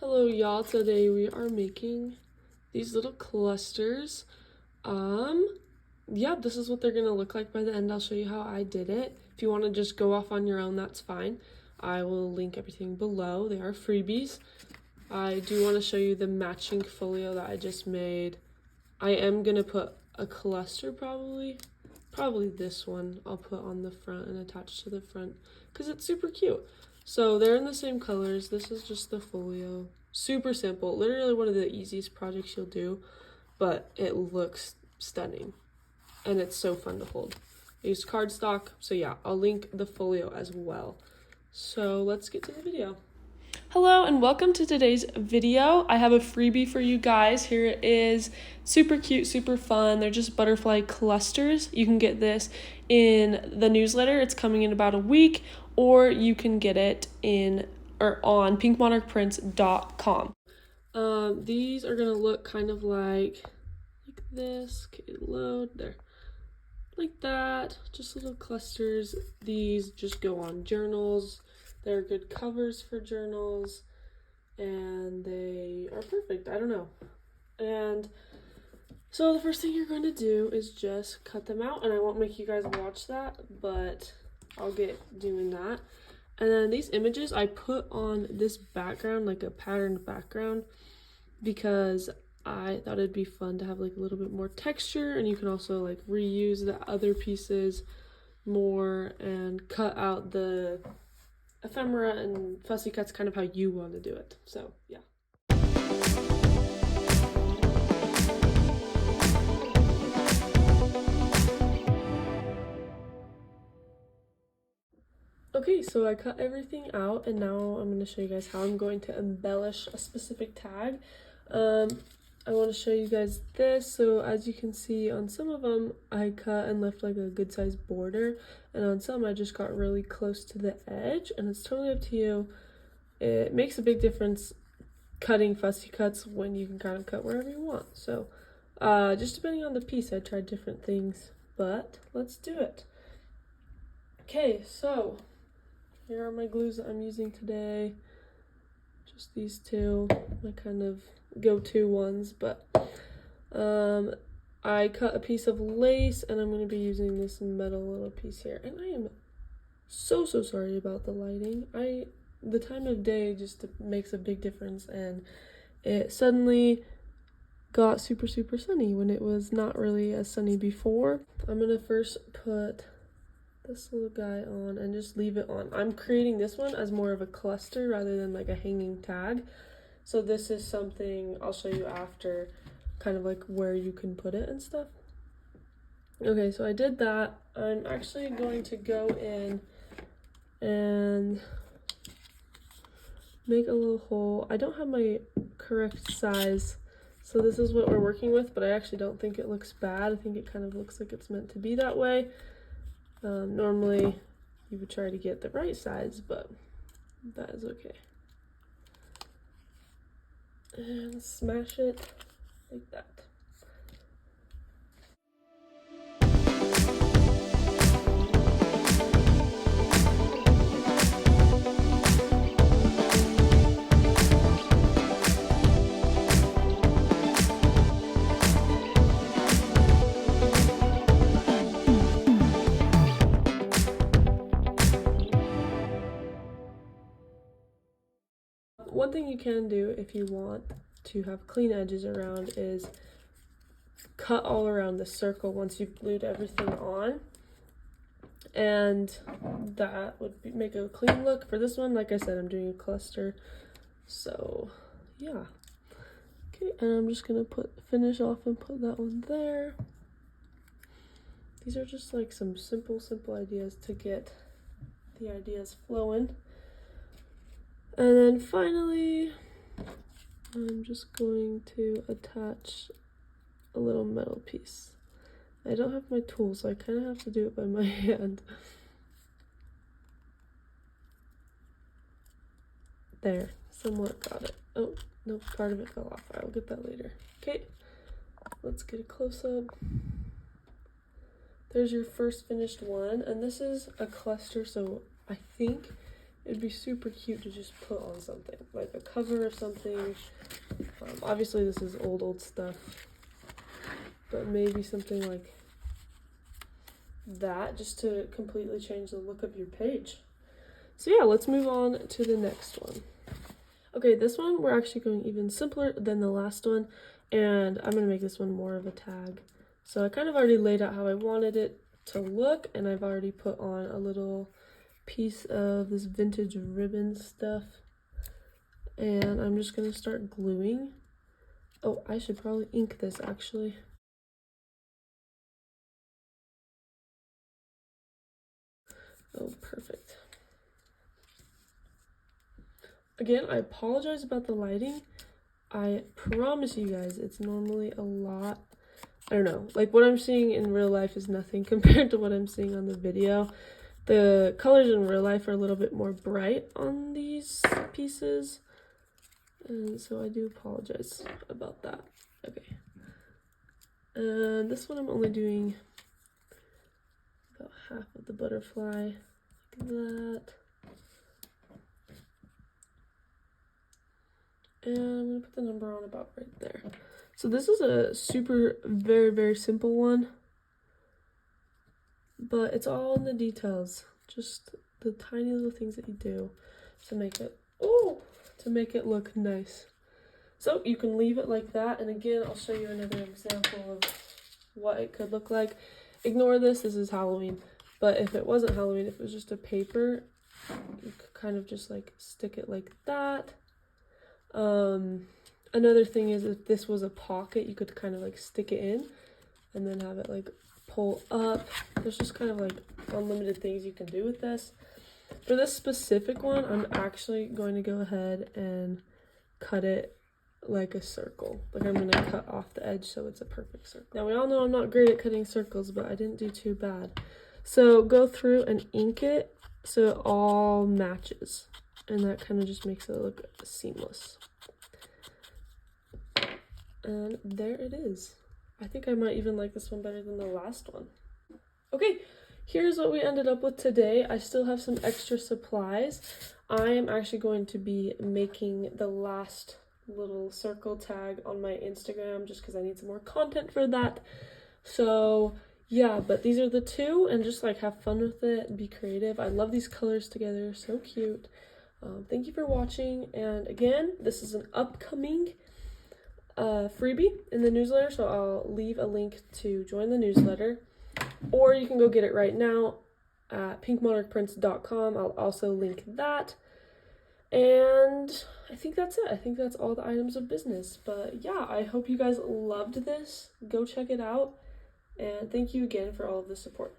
Hello y'all, today we are making these little clusters. Yeah, this is what they're gonna look like by the end. I'll show you how I did it. If you want to just go off on your own, that's fine. I will link everything below. They are freebies. I do want to show you the matching folio that I just made. I am gonna put a cluster probably this one I'll put on the front and attach to the front because it's super cute. So they're in the same colors. This is just the folio. Super simple. Literally one of the easiest projects you'll do, but it looks stunning. And it's so fun to hold. I used cardstock, so yeah, I'll link the folio as well. So let's get to the video. Hello and welcome to today's video. I have a freebie for you guys. Here it is. Super cute, super fun. They're just butterfly clusters. You can get this in the newsletter. It's coming in about a week, or you can get it on pinkmonarchprints.com. These are gonna look kind of like this. Okay, load there. Like that. Just little clusters. These just go on journals. They're good covers for journals, and they are perfect. I don't know. And so the first thing you're going to do is just cut them out, and I won't make you guys watch that, but I'll get doing that. And then these images I put on this background, like a patterned background, because I thought it'd be fun to have like a little bit more texture, and you can also like reuse the other pieces more and cut out the ephemera and fussy cuts kind of how you want to do it. So yeah. Okay, so I cut everything out, and now I'm going to show you guys how I'm going to embellish a specific tag. I want to show you guys this. So as you can see, on some of them I cut and left like a good sized border, and on some I just got really close to the edge, and it's totally up to you. It makes a big difference cutting fussy cuts when you can kind of cut wherever you want. So just depending on the piece, I tried different things, but let's do it. Okay, so here are my glues that I'm using today. Just these two, my kind of go-to ones, but I cut a piece of lace, and I'm going to be using this metal little piece here. And I am so sorry about the lighting. The time of day just makes a big difference, and it suddenly got super sunny when it was not really as sunny before. I'm going to first put this little guy on and just leave it on. I'm creating this one as more of a cluster rather than like a hanging tag. So this is something I'll show you after, kind of like where you can put it and stuff. Okay, so I did that. I'm actually going to go in and make a little hole. I don't have my correct size, so this is what we're working with, but I actually don't think it looks bad. I think it kind of looks like it's meant to be that way. Normally you would try to get the right size, but that is okay. And smash it like that. One thing you can do if you want to have clean edges around is cut all around the circle once you've glued everything on, and that would make a clean look. For this one, like I said, I'm doing a cluster, so yeah. Okay, and I'm just gonna finish off and put that one there. These are just like some simple ideas to get the ideas flowing. And then finally, I'm just going to attach a little metal piece. I don't have my tool, so I kind of have to do it by my hand. There, somewhat got it. Oh, no, part of it fell off. I'll get that later. Okay, let's get a close-up. There's your first finished one, and this is a cluster, so I think it'd be super cute to just put on something, like a cover or something. Obviously this is old stuff, but maybe something like that, just to completely change the look of your page. So yeah, let's move on to the next one. Okay, this one we're actually going even simpler than the last one, and I'm gonna make this one more of a tag. So I kind of already laid out how I wanted it to look, and I've already put on a little piece of this vintage ribbon stuff, and I'm just gonna start gluing. Oh, I should probably ink this actually. Oh, perfect. Again, I apologize about the lighting. I promise you guys, it's normally a lot, I don't know, like what I'm seeing in real life is nothing compared to what I'm seeing on the video. The colors in real life are a little bit more bright on these pieces, and so I do apologize about that. Okay, and this one I'm only doing about half of the butterfly, like that. And I'm gonna put the number on about right there. So this is a super, very, very simple one, but it's all in the details, just the tiny little things that you do to make it, to make it look nice. So you can leave it like that, and again, I'll show you another example of what it could look like. Ignore this is Halloween, but if it wasn't Halloween, if it was just a paper, you could kind of just like stick it like that. Another thing is, if this was a pocket, you could kind of like stick it in and then have it like pull up. There's just kind of like unlimited things you can do with this. For this specific one, I'm actually going to go ahead and cut it like a circle. Like I'm gonna cut off the edge so it's a perfect circle. Now we all know I'm not great at cutting circles, but I didn't do too bad. So go through and ink it so it all matches, and that kind of just makes it look seamless. And there it is. I think I might even like this one better than the last one. Okay, here's what we ended up with today. I still have some extra supplies. I am actually going to be making the last little circle tag on my Instagram just because I need some more content for that. So yeah, but these are the two, and just like have fun with it and be creative. I love these colors together, so cute. Thank you for watching, and again, this is an upcoming freebie in the newsletter, so I'll leave a link to join the newsletter, or you can go get it right now at pinkmonarchprints.com. I'll also link that, and I think that's it. I think that's all the items of business, but yeah, I hope you guys loved this. Go check it out, and thank you again for all of the support.